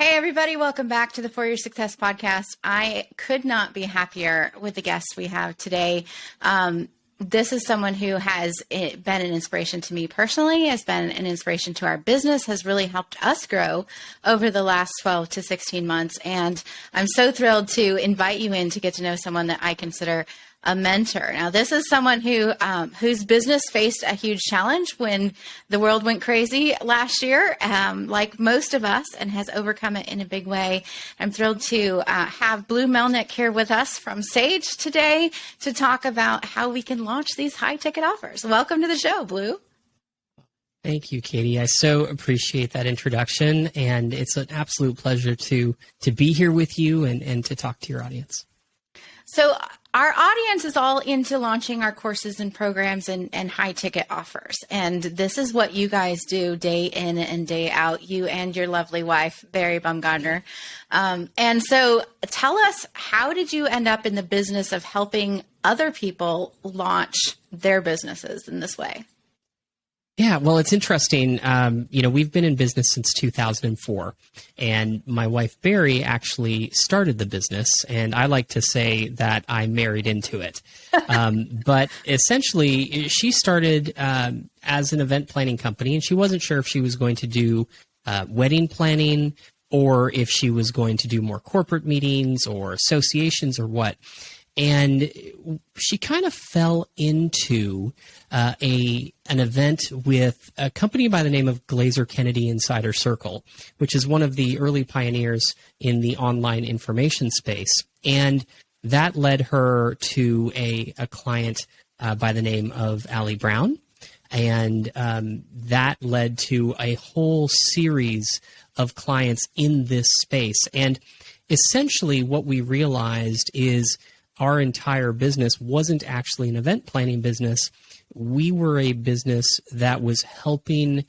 Hey, everybody. Welcome back to the For Your Success podcast. I could not be happier with the guests we have today. This is someone who has been an inspiration to me personally, has been an inspiration to our business, has really helped us grow over the last 12 to 16 months. And I'm so thrilled to invite you in to get to know someone that I consider a mentor. Now, this is someone whose business faced a huge challenge when the world went crazy last year, like most of us, and has overcome it in a big way. I'm thrilled to have Blue Melnick here with us from Sage today to talk about how we can launch these high-ticket offers. Welcome to the show, Blue. Thank you, Katie. I so appreciate that introduction, and it's an absolute pleasure to be here with you and to talk to your audience. So our audience is all into launching our courses and programs and high ticket offers. And this is what you guys do day in and day out, you and your lovely wife, Barry Bumgardner. And so tell us, how did you end up in the business of helping other people launch their businesses in this way? Yeah, well, it's interesting. We've been in business since 2004, and my wife, Barry, actually started the business, and I like to say that I married into it. But essentially, she started as an event planning company, and she wasn't sure if she was going to do wedding planning or if she was going to do more corporate meetings or associations or what. And she kind of fell into an event with a company by the name of Glazer Kennedy Insider Circle, which is one of the early pioneers in the online information space. And that led her to a client by the name of Allie Brown. And that led to a whole series of clients in this space. And essentially what we realized is our entire business wasn't actually an event planning business. We were a business that was helping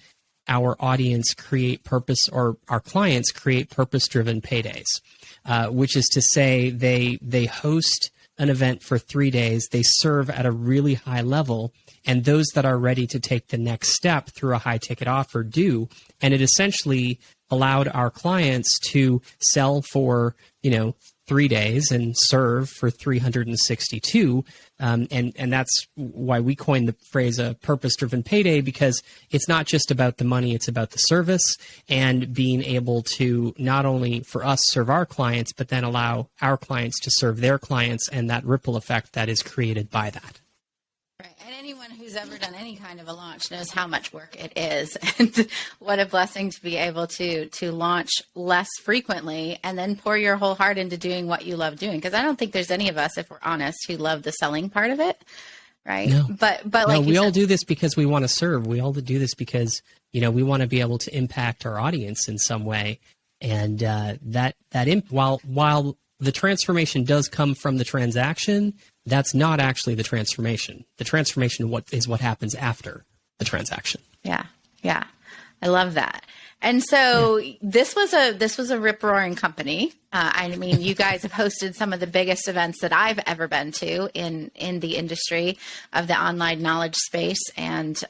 our audience create purpose, or our clients create purpose-driven paydays, which is to say they host an event for 3 days, they serve at a really high level, and those that are ready to take the next step through a high-ticket offer do. And it essentially allowed our clients to sell for, 3 days and serve for 362. And that's why we coined the phrase a purpose-driven payday, because it's not just about the money, it's about the service and being able to not only for us serve our clients, but then allow our clients to serve their clients, and that ripple effect that is created by that. Right. And anyone who's ever done any kind of a launch knows how much work it is, and what a blessing to be able to launch less frequently and then pour your whole heart into doing what you love doing. Because I don't think there's any of us, if we're honest, who love the selling part of it. Right. No. But like we all do this because we want to serve. We all do this because, we want to be able to impact our audience in some way. And while the transformation does come from the transaction, that's not actually the transformation. The transformation is what happens after the transaction. Yeah. I love that. And so this was a rip-roaring company. I mean, you guys have hosted some of the biggest events that I've ever been to in the industry of the online knowledge space, and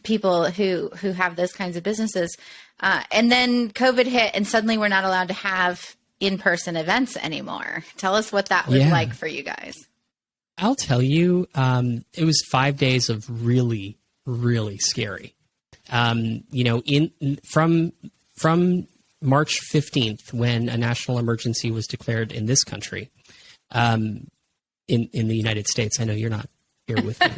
people who have those kinds of businesses. And then COVID hit, and suddenly we're not allowed to have in-person events anymore. Tell us what that was like for you guys. I'll tell you, it was 5 days of really, really scary. From March 15th, when a national emergency was declared in this country, in the United States. I know you're not here with me,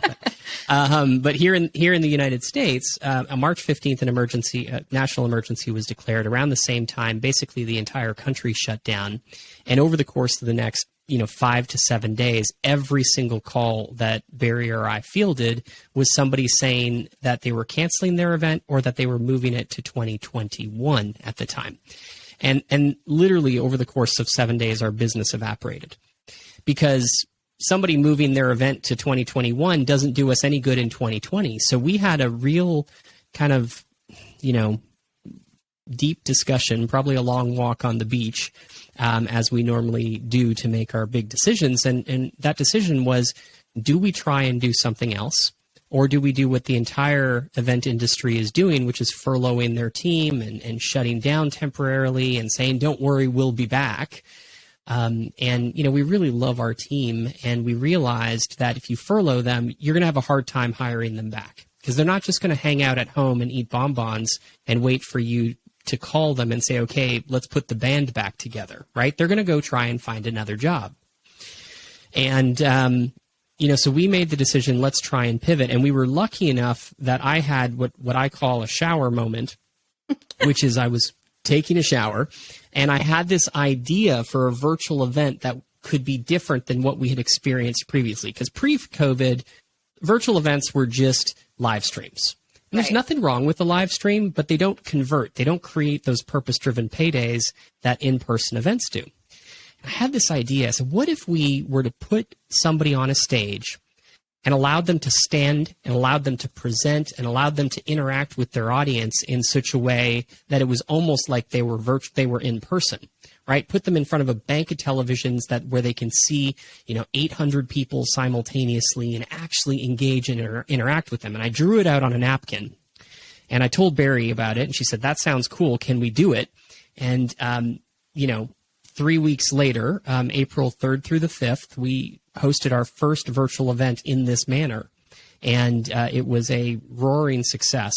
but here in the United States, on March 15th, a national emergency was declared. Around the same time, basically the entire country shut down, and over the course of the next 5 to 7 days, every single call that Barry or I fielded was somebody saying that they were canceling their event or that they were moving it to 2021 at the time. And literally over the course of 7 days, our business evaporated, because somebody moving their event to 2021 doesn't do us any good in 2020. So we had a real kind of, deep discussion, probably a long walk on the beach, as we normally do to make our big decisions. And that decision was, do we try and do something else, Or do we do what the entire event industry is doing, which is furloughing their team and shutting down temporarily and saying, don't worry, we'll be back. And, we really love our team, and we realized that if you furlough them, you're going to have a hard time hiring them back, because they're not just going to hang out at home and eat bonbons and wait for you to call them and say, okay, let's put the band back together, right? They're going to go try and find another job. And, so we made the decision, let's try and pivot. And we were lucky enough that I had what I call a shower moment, which is I was taking a shower, and I had this idea for a virtual event that could be different than what we had experienced previously. Because pre-COVID, virtual events were just live streams. And there's nothing wrong with a live stream, but they don't convert. They don't create those purpose-driven paydays that in-person events do. I had this idea. I said, what if we were to put somebody on a stage and allowed them to stand and allowed them to present and allowed them to interact with their audience in such a way that it was almost like they were in person, right? Put them in front of a bank of televisions where they can see, 800 people simultaneously and actually engage and interact with them. And I drew it out on a napkin, and I told Barry about it, and she said, that sounds cool. Can we do it? And, 3 weeks later, April 3rd through the 5th, we hosted our first virtual event in this manner, and it was a roaring success.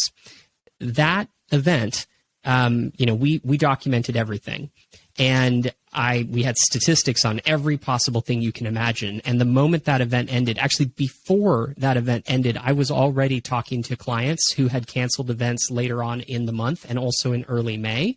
That event, we documented everything, and we had statistics on every possible thing you can imagine. And the moment that event ended, actually before that event ended, I was already talking to clients who had canceled events later on in the month and also in early May,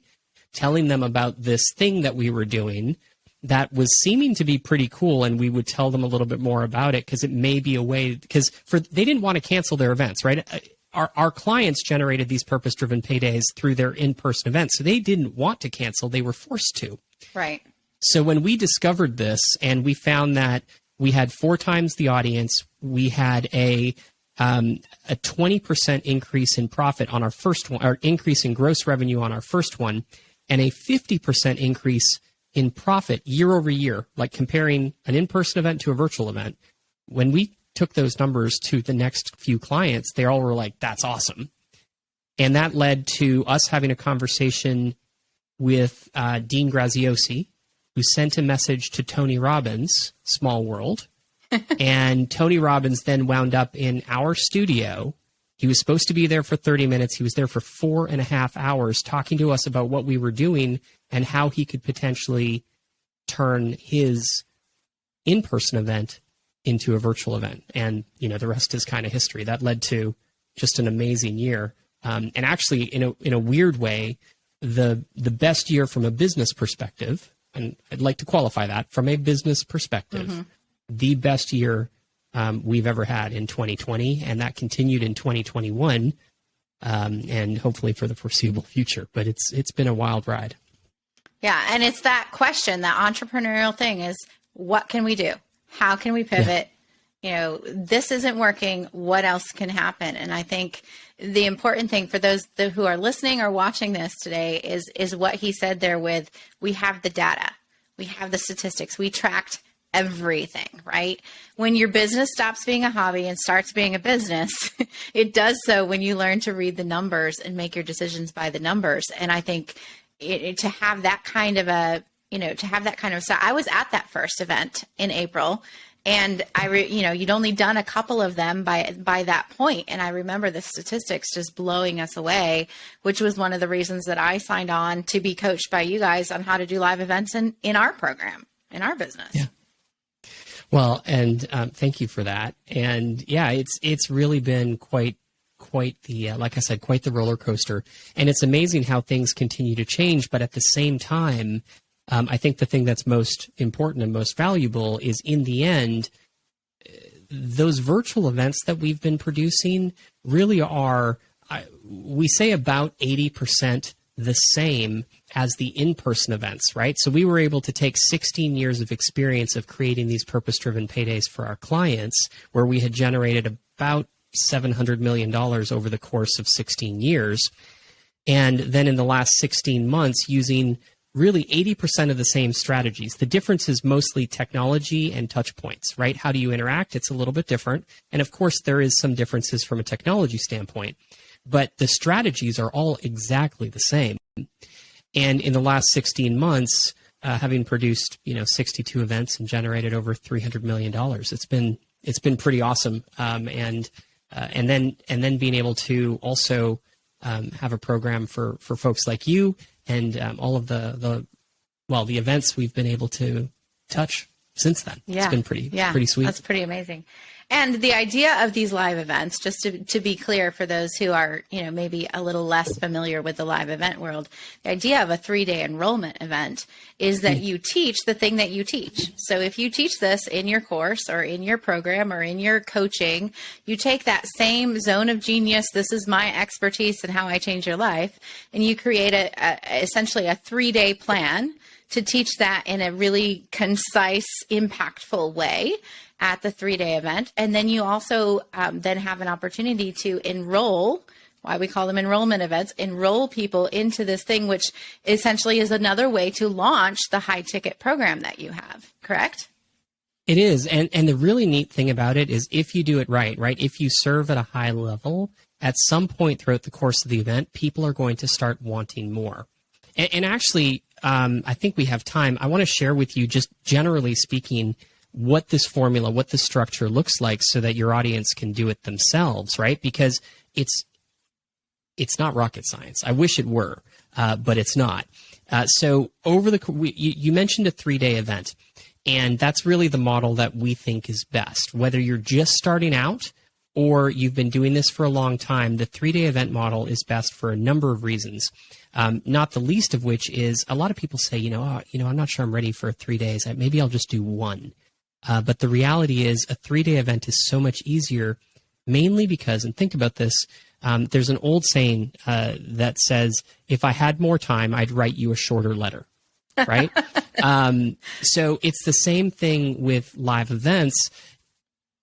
telling them about this thing that we were doing that was seeming to be pretty cool, and we would tell them a little bit more about it because it may be a way, because they didn't want to cancel their events, right? Our clients generated these purpose-driven paydays through their in-person events, so they didn't want to cancel, they were forced to. Right. So when we discovered this and we found that we had 4 times the audience, we had a 20% increase in profit on our first one, or increase in gross revenue on our first one, and a 50% increase in profit year over year, like comparing an in-person event to a virtual event. When we took those numbers to the next few clients, they all were like, that's awesome. And that led to us having a conversation with Dean Graziosi, who sent a message to Tony Robbins, Small World. And Tony Robbins then wound up in our studio. He was supposed to be there for 30 minutes. He was there for 4.5 hours talking to us about what we were doing and how he could potentially turn his in-person event into a virtual event. And, the rest is kind of history. That led to just an amazing year. And actually, in a weird way, the best year from a business perspective, and I'd like to qualify that, from a business perspective, the best year we've ever had in 2020, and that continued in 2021, and hopefully for the foreseeable future. But it's been a wild ride. Yeah, and it's that question, that entrepreneurial thing is, what can we do? How can we pivot? Yeah. This isn't working. What else can happen? And I think the important thing for those who are listening or watching this today is what he said there with, we have the data, we have the statistics, we tracked everything, right? When your business stops being a hobby and starts being a business, it does so when you learn to read the numbers and make your decisions by the numbers. And I think to have that kind of so I was at that first event in April, and you'd only done a couple of them by that point. And I remember the statistics just blowing us away, which was one of the reasons that I signed on to be coached by you guys on how to do live events in our program, in our business. Yeah. Well, and thank you for that. And yeah, it's really been quite the, like I said, quite the roller coaster. And it's amazing how things continue to change. But at the same time, I think the thing that's most important and most valuable is, in the end, those virtual events that we've been producing really are, we say, about 80% the same as the in-person events, right? So we were able to take 16 years of experience of creating these purpose-driven paydays for our clients, where we had generated about $700 million over the course of 16 years. And then in the last 16 months, using really 80% of the same strategies. The difference is mostly technology and touch points, right? How do you interact? It's a little bit different. And of course, there is some differences from a technology standpoint, but the strategies are all exactly the same. And in the last 16 months, having produced, 62 events and generated over $300 million, it's been pretty awesome. And then being able to also have a program for folks like you and all of the events we've been able to touch since then. Yeah. It's been pretty sweet. That's pretty amazing. And the idea of these live events, just to be clear for those who are, maybe a little less familiar with the live event world, the idea of a 3-day enrollment event is that you teach the thing that you teach. So if you teach this in your course or in your program or in your coaching, you take that same zone of genius, this is my expertise and how I change your life, and you create essentially a 3-day plan to teach that in a really concise, impactful way at the 3-day event. And then you also then have an opportunity to enroll, why we call them enrollment events, enroll people into this thing, which essentially is another way to launch the high ticket program that you have, correct? It is. And the really neat thing about it is if you do it right? If you serve at a high level, at some point throughout the course of the event, people are going to start wanting more. And actually, I think we have time. I want to share with you, just generally speaking, what this formula, what this structure looks like so that your audience can do it themselves, right? Because it's not rocket science. I wish it were, but it's not. So over you mentioned a 3-day event, and that's really the model that we think is best. Whether you're just starting out or you've been doing this for a long time, the 3-day event model is best for a number of reasons. Not the least of which is a lot of people say, I'm not sure I'm ready for 3 days. Maybe I'll just do one. But the reality is a 3-day event is so much easier, mainly because, and think about this, there's an old saying that says, if I had more time, I'd write you a shorter letter, right? So it's the same thing with live events.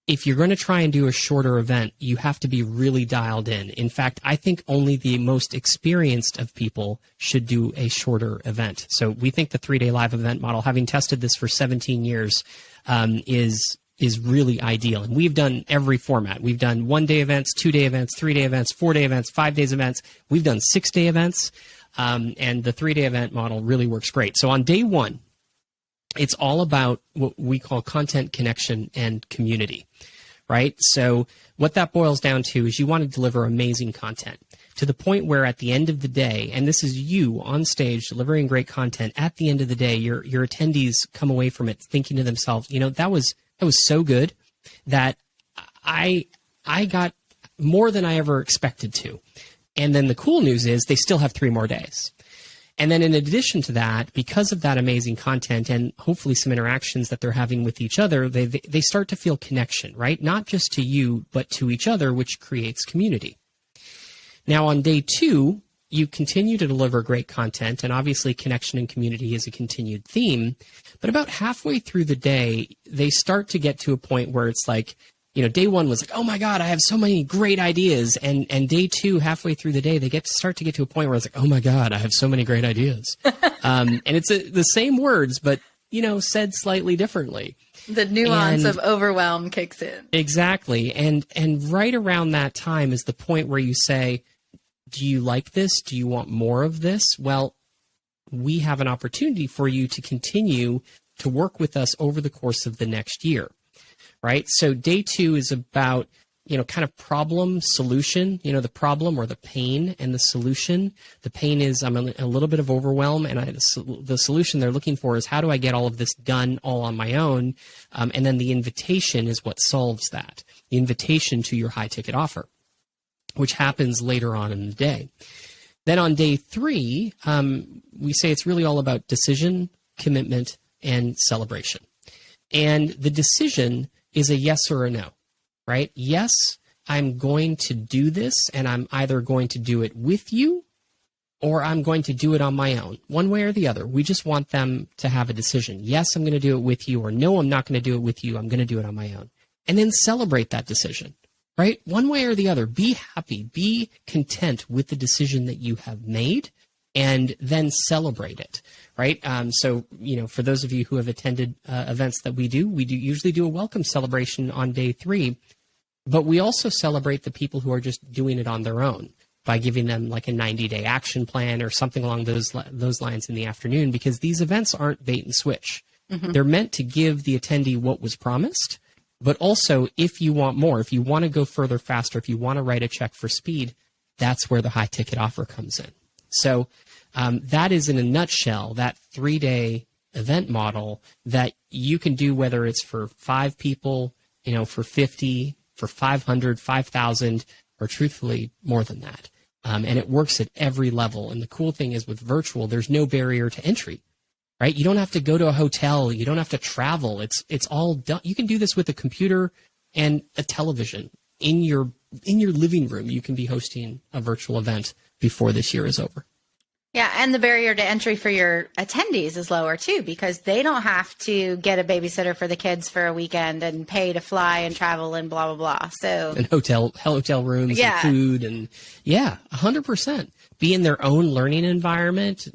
If you're going to try and do a shorter event, you have to be really dialed in. In fact, I think only the most experienced of people should do a shorter event. So we think the 3-day live event model, having tested this for 17 years, is really ideal. And we've done every format. We've done 1-day events, 2-day events, 3-day events, 4-day events, 5 days events. We've done 6-day events, and the 3-day event model really works great. So on day 1, it's all about what we call content, connection, and community, right? So what that boils down to is you want to deliver amazing content to the point where at the end of the day, and this is you on stage delivering great content, at the end of the day, your attendees come away from it thinking to themselves, that was so good that I got more than I ever expected to. And then the cool news is they still have 3 more days. And then in addition to that, because of that amazing content and hopefully some interactions that they're having with each other, they start to feel connection, right? Not just to you, but to each other, which creates community. Now on day 2, you continue to deliver great content, and obviously connection and community is a continued theme. But about halfway through the day, they start to get to a point where it's like, day 1 was like, oh my God, I have so many great ideas. And day 2, halfway through the day, they start to get to a point where it's like, oh my God, I have so many great ideas. And it's the same words, but, said slightly differently. The nuance of overwhelm kicks in. Exactly. And right around that time is the point where you say, do you like this? Do you want more of this? Well, we have an opportunity for you to continue to work with us over the course of the next year. Right? So day 2 is about, kind of problem solution, the problem or the pain and the solution. The pain is I'm in a little bit of overwhelm, and the solution they're looking for is how do I get all of this done all on my own? And then the invitation is what solves that. The invitation to your high ticket offer, which happens later on in the day. Then on day 3, we say it's really all about decision, commitment, and celebration. And the decision is a yes or a no, right? Yes, I'm going to do this, and I'm either going to do it with you or I'm going to do it on my own, one way or the other. We just want them to have a decision. Yes, I'm going to do it with you, or no, I'm not going to do it with you. I'm going to do it on my own. And then celebrate that decision, right? One way or the other. Be happy, be content with the decision that you have made, and then celebrate it, right? So, for those of you who have attended events that we usually do a welcome celebration on day 3, but we also celebrate the people who are just doing it on their own by giving them like a 90-day action plan or something along those lines in the afternoon, because these events aren't bait and switch. Mm-hmm. They're meant to give the attendee what was promised, but also if you want more, if you want to go further faster, if you want to write a check for speed, that's where the high ticket offer comes in. So that is, in a nutshell, that 3-day event model that you can do, whether it's for 5 people, for 50, for 500, 5,000, or truthfully more than that. And it works at every level. And the cool thing is with virtual, there's no barrier to entry, right? You don't have to go to a hotel. You don't have to travel. It's all done. You can do this with a computer and a television in your living room. You can be hosting a virtual event before this year is over. Yeah, and the barrier to entry for your attendees is lower too, because they don't have to get a babysitter for the kids for a weekend and pay to fly and travel and blah, blah, blah. So, and hotel rooms and food and 100%. Be in their own learning environment,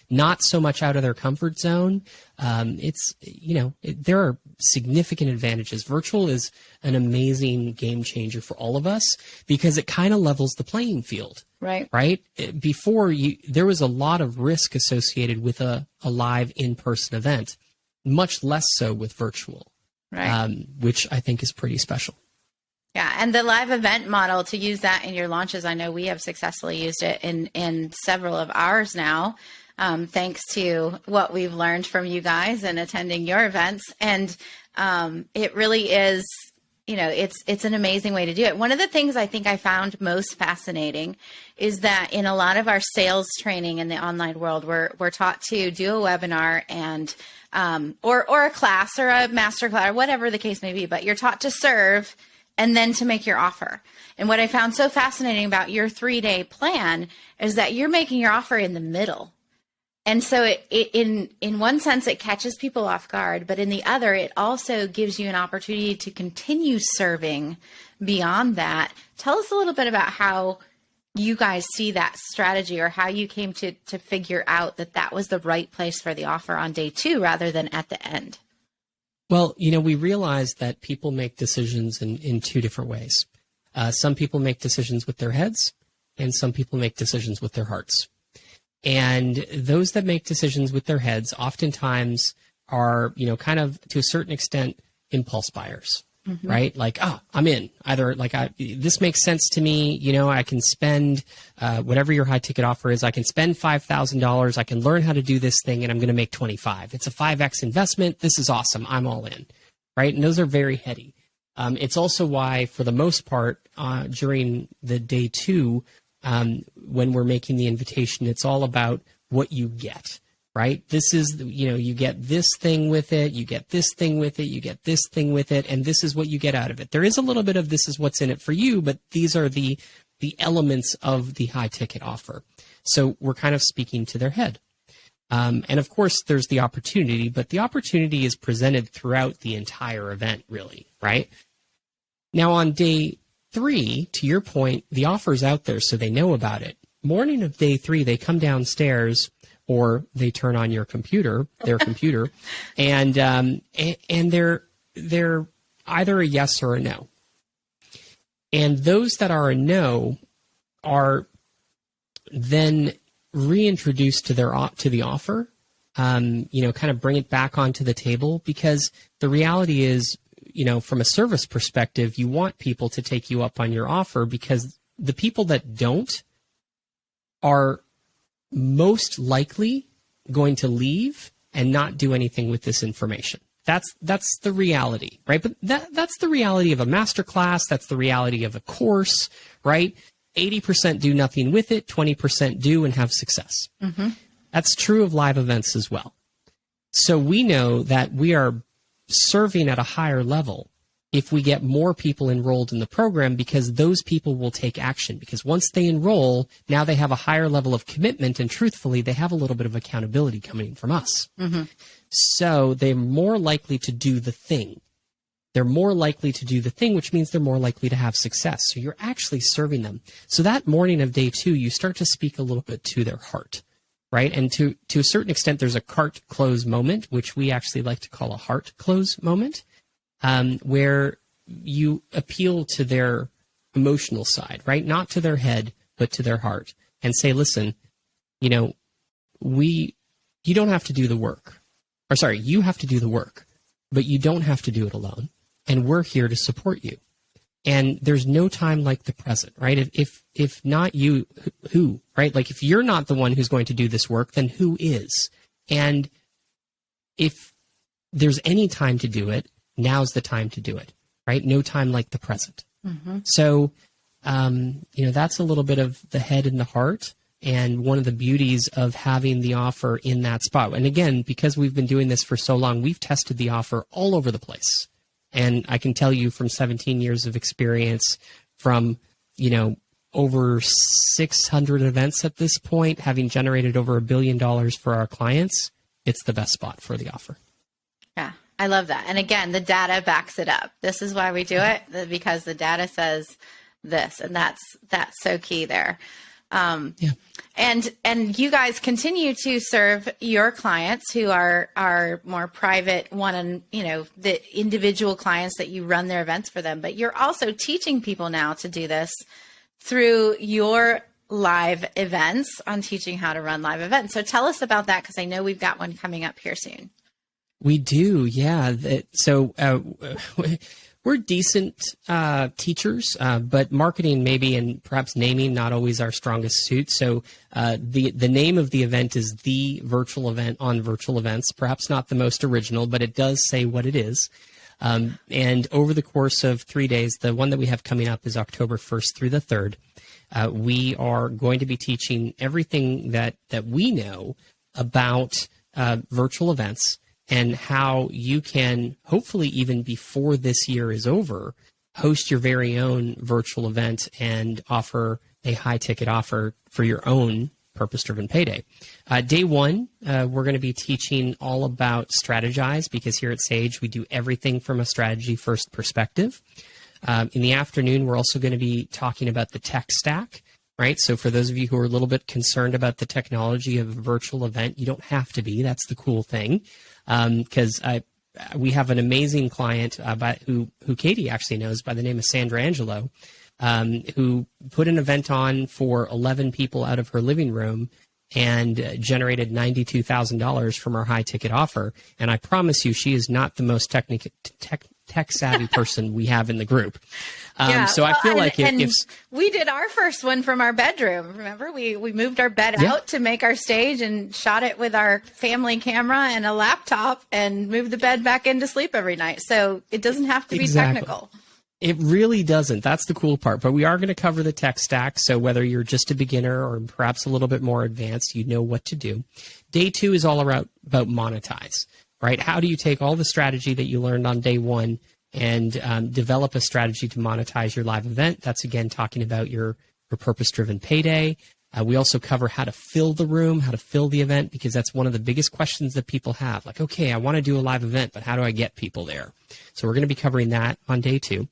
not so much out of their comfort zone. There are significant advantages. Virtual is an amazing game changer for all of us because it kind of levels the playing field. Right. Before, there was a lot of risk associated with a live in-person event, much less so with virtual, which I think is pretty special. Yeah, and the live event model, to use that in your launches, I know we have successfully used it in several of ours now, thanks to what we've learned from you guys and attending your events. And it really is, it's an amazing way to do it. One of the things I think I found most fascinating is that in a lot of our sales training in the online world, we're taught to do a webinar and or a class or a master class or whatever the case may be, but you're taught to serve and then to make your offer. And what I found so fascinating about your 3-day plan is that you're making your offer in the middle. And so in one sense, it catches people off guard, but in the other, it also gives you an opportunity to continue serving beyond that. Tell us a little bit about how you guys see that strategy, or how you came to figure out that was the right place for the offer on day 2 rather than at the end. Well, we realize that people make decisions in 2 different ways. Some people make decisions with their heads, and some people make decisions with their hearts. And those that make decisions with their heads oftentimes are, kind of to a certain extent, impulse buyers, right? Like, I'm in. Either this makes sense to me. I can spend whatever your high ticket offer is. I can spend $5,000. I can learn how to do this thing, and I'm going to make 25. It's a 5x investment. This is awesome. I'm all in, right? And those are very heady. It's also why, for the most part, during the day 2, when we're making the invitation, it's all about what you get, right? This is, you get this thing with it, you get this thing with it, you get this thing with it, and this is what you get out of it. There is a little bit of this is what's in it for you, but these are the elements of the high ticket offer. So we're kind of speaking to their head. And of course, there's the opportunity, but the opportunity is presented throughout the entire event, really, right? Now, on day 3, to your point, the offer's out there, so they know about it. Morning of day 3, they come downstairs, or they turn on their computer, and they're either a yes or a no. And those that are a no are then reintroduced to the offer, kind of bring it back onto the table, because the reality is, from a service perspective, you want people to take you up on your offer, because the people that don't are most likely going to leave and not do anything with this information. That's the reality, right? But that's the reality of a masterclass. That's the reality of a course, right? 80% do nothing with it, 20% do and have success. Mm-hmm. That's true of live events as well. So we know that we are serving at a higher level if we get more people enrolled in the program, because those people will take action. Because once they enroll, now they have a higher level of commitment, and truthfully, they have a little bit of accountability coming from us. Mm-hmm. So they're more likely to do the thing. they're more likely to do the thing, which means they're more likely to have success. So you're actually serving them. So that morning of day 2, you start to speak a little bit to their heart, right? And to a certain extent, there's a cart close moment, which we actually like to call a heart close moment, where you appeal to their emotional side, right? Not to their head, but to their heart, and say, listen, you know, you don't have to do the work. Or sorry, you have to do the work, but you don't have to do it alone. And we're here to support you. And there's no time like the present, right? If not you, who, right? Like if you're not the one who's going to do this work, then who is? And if there's any time to do it, now's the time to do it, right? No time like the present. Mm-hmm. So, you know, that's a little bit of the head and the heart. And one of the beauties of having the offer in that spot. And again, because we've been doing this for so long, we've tested the offer all over the place. And I can tell you from 17 years of experience, from, you know, over 600 events at this point, having generated over $1 billion for our clients, it's the best spot for the offer. Yeah, I love that. And again, the data backs it up. This is why we do it, because the data says this, and that's so key there. Yeah. And you guys continue to serve your clients who are more private the individual clients that you run their events for them, but you're also teaching people now to do this through your live events on teaching how to run live events. So tell us about that, because I know we've got one coming up here soon. We do. Yeah. We're decent teachers, but marketing maybe and perhaps naming not always our strongest suit. So the name of the event is The Virtual Event on Virtual Events. Perhaps not the most original, but it does say what it is. And over the course of 3 days, the one that we have coming up is October 1st through the 3rd. We are going to be teaching everything that we know about virtual events, and how you can, hopefully even before this year is over, host your very own virtual event and offer a high-ticket offer for your own purpose-driven payday. Day 1, we're going to be teaching all about Strategize, because here at Sage, we do everything from a strategy-first perspective. In the afternoon, we're also going to be talking about the tech stack, right? So for those of you who are a little bit concerned about the technology of a virtual event, you don't have to be. That's the cool thing. Because we have an amazing client who Katie actually knows by the name of Sandra Angelo, who put an event on for 11 people out of her living room and generated $92,000 from our high ticket offer. And I promise you, she is not the most tech savvy person we have in the group. So I feel like if we did our first one from our bedroom, remember we moved our bed out to make our stage and shot it with our family camera and a laptop and moved the bed back in to sleep every night. So it doesn't have to be technical. It really doesn't. That's the cool part. But we are going to cover the tech stack. So whether you're just a beginner or perhaps a little bit more advanced, you know what to do. Day 2 is all about monetize, right? How do you take all the strategy that you learned on day 1 and develop a strategy to monetize your live event? That's, again, talking about your purpose-driven payday. We also cover how to fill the room, how to fill the event, because that's one of the biggest questions that people have. Like, okay, I want to do a live event, but how do I get people there? So we're going to be covering that on day 2.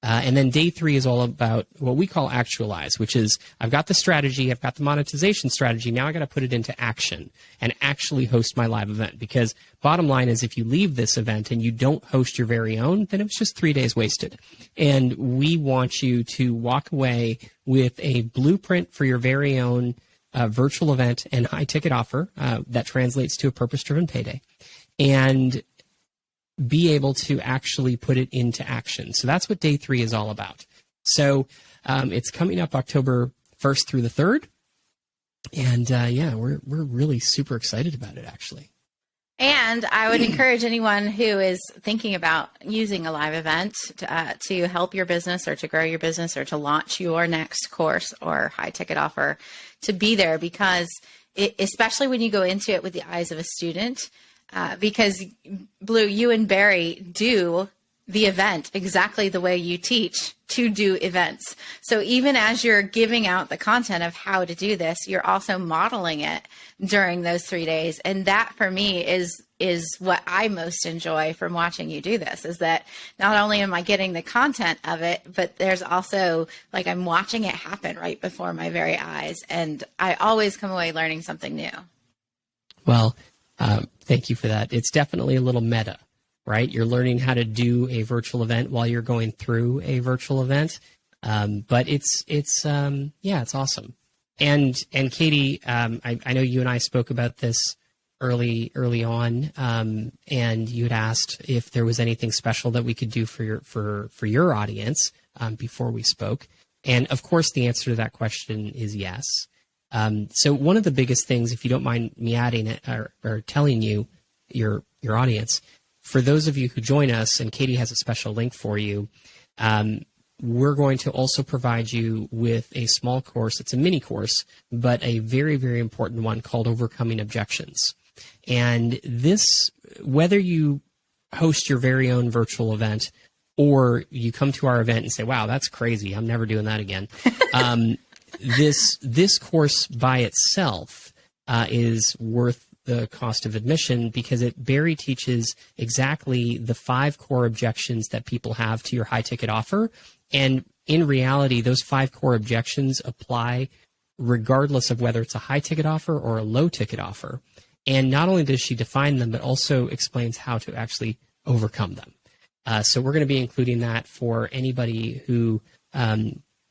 And then day 3 is all about what we call actualize, which is I've got the strategy, I've got the monetization strategy. Now I got to put it into action and actually host my live event. Because bottom line is, if you leave this event and you don't host your very own, then it was just 3 days wasted. And we want you to walk away with a blueprint for your very own virtual event and high ticket offer that translates to a purpose-driven payday, and be able to actually put it into action. So that's what day 3 is all about. So it's coming up October 1st through the 3rd. And we're really super excited about it, actually. And I would encourage anyone who is thinking about using a live event to help your business or to grow your business or to launch your next course or high ticket offer to be there, because especially when you go into it with the eyes of a student, because Blue, you and Barry do the event exactly the way you teach to do events. So even as you're giving out the content of how to do this, you're also modeling it during those 3 days. And that for me is what I most enjoy from watching you do this, is that not only am I getting the content of it, but there's also like I'm watching it happen right before my very eyes. And I always come away learning something new. Well, thank you for that. It's definitely a little meta, right? You're learning how to do a virtual event while you're going through a virtual event. But it's awesome. And Katie, I know you and I spoke about this early on, and you had asked if there was anything special that we could do for your audience before we spoke. And of course, the answer to that question is yes. So one of the biggest things, if you don't mind me adding it or telling you, your audience, for those of you who join us, and Katie has a special link for you, we're going to also provide you with a small course. It's a mini course, but a very, very important one called Overcoming Objections. And this, whether you host your very own virtual event or you come to our event and say, wow, that's crazy, I'm never doing that again. This course by itself is worth the cost of admission, because Barry teaches exactly the 5 core objections that people have to your high ticket offer. And in reality, those 5 core objections apply regardless of whether it's a high ticket offer or a low ticket offer. And not only does she define them, but also explains how to actually overcome them. So we're going to be including that for anybody who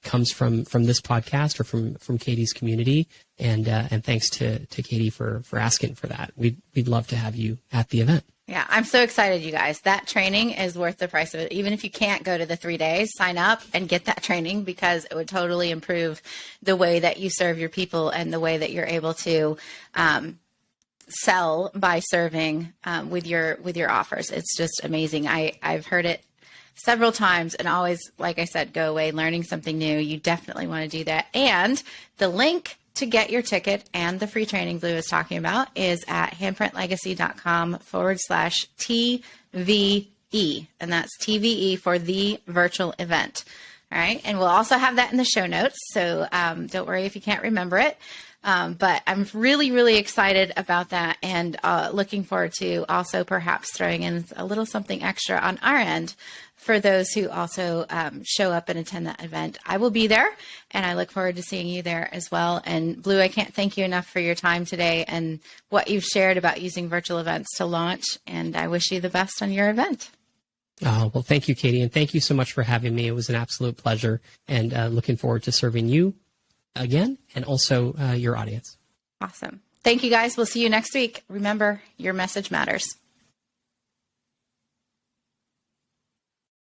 comes from this podcast or from Katie's community. And thanks to Katie for asking for that. We'd love to have you at the event. Yeah, I'm so excited, you guys. That training is worth the price of it. Even if you can't go to the 3 days, sign up and get that training, because it would totally improve the way that you serve your people and the way that you're able to sell by serving with your offers. It's just amazing. I've heard it several times and always, like I said, go away learning something new. You definitely want to do that. And the link to get your ticket and the free training Blue is talking about is at handprintlegacy.com/TVE. And that's TVE for the virtual event. All right. And we'll also have that in the show notes. So don't worry if you can't remember it. But I'm really, really excited about that, and looking forward to also perhaps throwing in a little something extra on our end for those who also show up and attend that event. I will be there, and I look forward to seeing you there as well. And Blue, I can't thank you enough for your time today and what you've shared about using virtual events to launch, and I wish you the best on your event. Well, thank you, Katie, and thank you so much for having me. It was an absolute pleasure, and looking forward to serving you again, and also your audience. Awesome. Thank you, guys. We'll see you next week. Remember, your message matters.